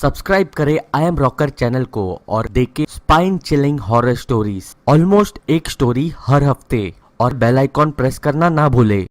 Subscribe करें I am rocker channel को और देखें spine chilling horror stories almost एक स्टोरी हर हफ्ते और बेल आइकॉन प्रेस करना ना भूले।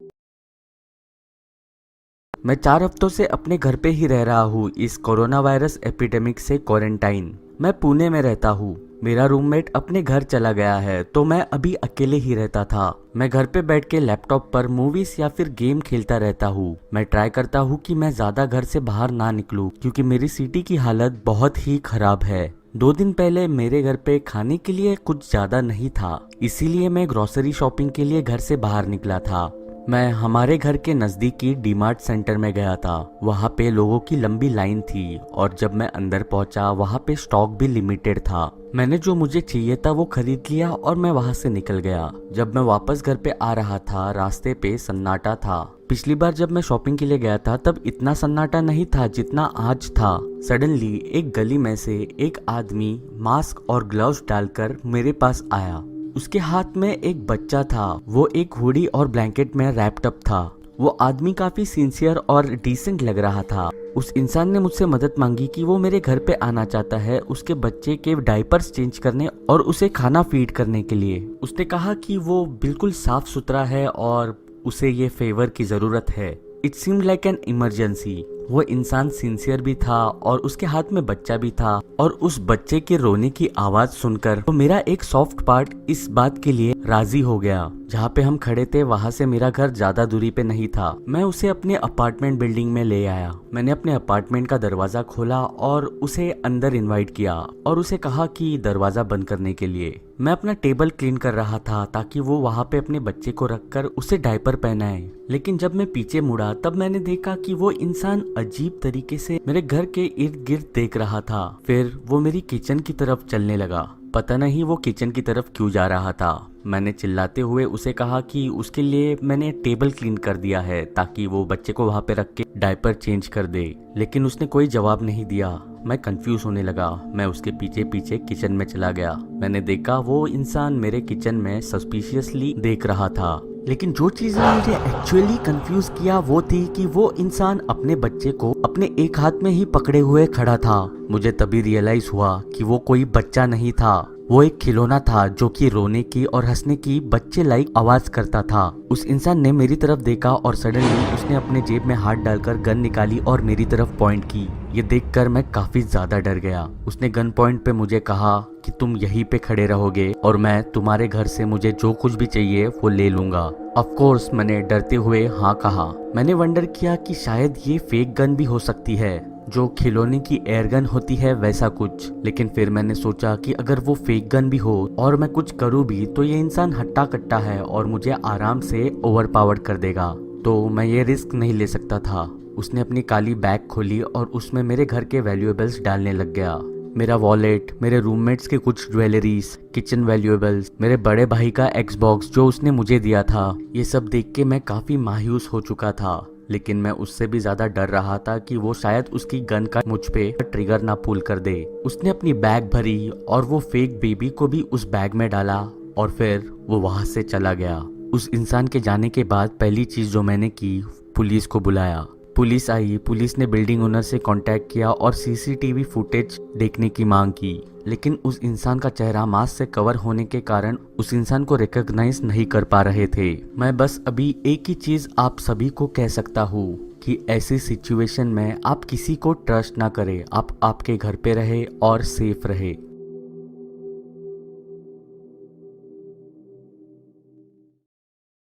मैं 4 हफ्तों से अपने घर पे ही रह रहा हूँ इस कोरोना वायरस एपिडेमिक से क्वारंटाइन। मैं पुणे में रहता हूँ। मेरा रूममेट अपने घर चला गया है तो मैं अभी अकेले ही रहता था। मैं घर पे बैठ के लैपटॉप पर मूवीज या फिर गेम खेलता रहता हूँ। मैं ट्राई करता हूँ कि मैं ज्यादा घर से बाहर ना निकलूं क्योंकि मेरी सिटी की हालत बहुत ही खराब है। 2 दिन पहले मेरे घर पे खाने के लिए कुछ ज्यादा नहीं था, इसीलिए मैं ग्रोसरी शॉपिंग के लिए घर से बाहर निकला था। मैं हमारे घर के नजदीकी डीमार्ट सेंटर में गया था। वहाँ पे लोगों की लंबी लाइन थी और जब मैं अंदर पहुंचा वहाँ पे स्टॉक भी लिमिटेड था। मैंने जो मुझे चाहिए था वो खरीद लिया और मैं वहाँ से निकल गया। जब मैं वापस घर पे आ रहा था रास्ते पे सन्नाटा था। पिछली बार जब मैं शॉपिंग के लिए गया था तब इतना सन्नाटा नहीं था जितना आज था। सडनली एक गली में से एक आदमी मास्क और ग्लव्स डालकर मेरे पास आया। उसके हाथ में एक बच्चा था। वो एक हुडी और ब्लैंकेट में रैप्ड अप था। वो आदमी काफी सिंसियर और डिसेंट लग रहा था। उस इंसान ने मुझसे मदद मांगी कि वो मेरे घर पे आना चाहता है उसके बच्चे के डायपर्स चेंज करने और उसे खाना फीड करने के लिए। उसने कहा कि वो बिल्कुल साफ सुथरा है और उसे ये फेवर की जरूरत है। It seemed like an emergency. वो इंसान सिंसियर भी था और उसके हाथ में बच्चा भी था और उस बच्चे के रोने की आवाज सुनकर तो मेरा एक सॉफ्ट पार्ट इस बात के लिए राजी हो गया। जहाँ पे हम खड़े थे वहाँ से मेरा घर ज्यादा दूरी पे नहीं था। मैं उसे अपने अपार्टमेंट बिल्डिंग में ले आया। मैंने अपने अपार्टमेंट का दरवाजा खोला और उसे अंदर इनवाइट किया और उसे कहा कि दरवाजा बंद करने के लिए। मैं अपना टेबल क्लीन कर रहा था ताकि वो वहाँ पे अपने बच्चे को रखकर उसे डायपर पहनाए। लेकिन जब मैं पीछे मुड़ा तब मैंने देखा कि वो इंसान अजीब तरीके से मेरे घर के इर्द गिर्द देख रहा था। फिर वो मेरी किचन की तरफ चलने लगा। पता नहीं वो किचन की तरफ क्यों जा रहा था। मैंने चिल्लाते हुए उसे कहा कि उसके लिए मैंने टेबल क्लीन कर दिया है ताकि वो बच्चे को वहाँ पे रख के डायपर चेंज कर दे, लेकिन उसने कोई जवाब नहीं दिया। मैं कंफ्यूज होने लगा। मैं उसके पीछे पीछे किचन में चला गया। मैंने देखा वो इंसान मेरे किचन में सस्पिशियसली देख रहा था। लेकिन जो चीज ने मुझे एक्चुअली कंफ्यूज किया वो थी कि वो इंसान अपने बच्चे को अपने एक हाथ में ही पकड़े हुए खड़ा था। मुझे तभी रियलाइज हुआ कि वो कोई बच्चा नहीं था, वो एक खिलौना था जो कि रोने की और हंसने की बच्चे लाइक आवाज करता था। उस इंसान ने मेरी तरफ देखा और सडनली उसने अपने जेब में हाथ डालकर गन निकाली और मेरी तरफ पॉइंट की। ये देखकर मैं काफी ज्यादा डर गया। उसने गन पॉइंट पे मुझे कहा कि तुम यहीं पे खड़े रहोगे और मैं तुम्हारे घर से मुझे जो कुछ भी चाहिए वो ले लूंगा। ऑफ कोर्स मैंने डरते हुए हाँ कहा। मैंने वंडर किया कि शायद ये फेक गन भी हो सकती है, जो खिलौने की एयर गन होती है वैसा कुछ। लेकिन फिर मैंने सोचा कि अगर वो फेक गन भी हो और मैं कुछ करूँ भी तो ये इंसान हट्टा कट्टा है और मुझे आराम से ओवरपावर्ड कर देगा, तो मैं ये रिस्क नहीं ले सकता था। उसने अपनी काली बैग खोली और उसमें मेरे घर के वैल्यूएबल्स डालने लग गया। मेरा वॉलेट, मेरे रूममेट्स के कुछ ज्वेलरीज, किचन वैल्यूएबल्स, मेरे बड़े भाई का एक्सबॉक्स जो उसने मुझे दिया था। ये सब देख के मैं काफी मायूस हो चुका था, लेकिन मैं उससे भी ज्यादा डर रहा था कि वो शायद उसकी गन का मुझ पे ट्रिगर ना पुल कर दे। उसने अपनी बैग भरी और वो फेक बेबी को भी उस बैग में डाला और फिर वो वहां से चला गया। उस इंसान के जाने के बाद पहली चीज जो मैंने की, पुलिस को बुलाया। पुलिस आई। पुलिस ने बिल्डिंग ओनर से कांटेक्ट किया और सीसीटीवी फुटेज देखने की मांग की, लेकिन उस इंसान का चेहरा मास्क से कवर होने के कारण उस इंसान को रिकॉग्नाइज नहीं कर पा रहे थे। मैं बस अभी एक ही चीज आप सभी को कह सकता हूँ कि ऐसी सिचुएशन में आप किसी को ट्रस्ट ना करें। आप आपके घर पे रहे और सेफ रहे।